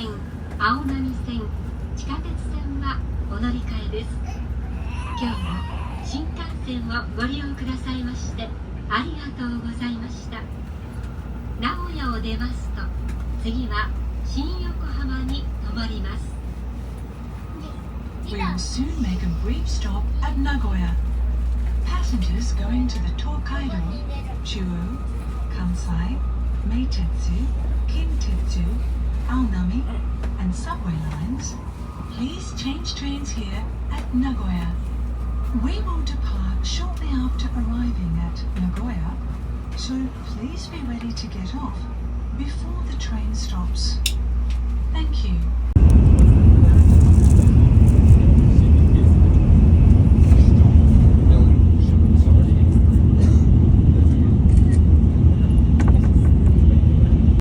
線、青波線、地下鉄線はお乗り換えです。今日も新幹線をご利用くださいましてありがとうございました。名古屋を出ますと次は新横浜に停まります。 We will soon make a brief stop at Nagoya. Passengers going to the Tokaido, Chuo, Kansai, Meitetsu, Kintetsu, Aonami, and subway lines, please change trains here at Nagoya. We will depart shortly after arriving at Nagoya, so please be ready to get off before the train stops. Thank you.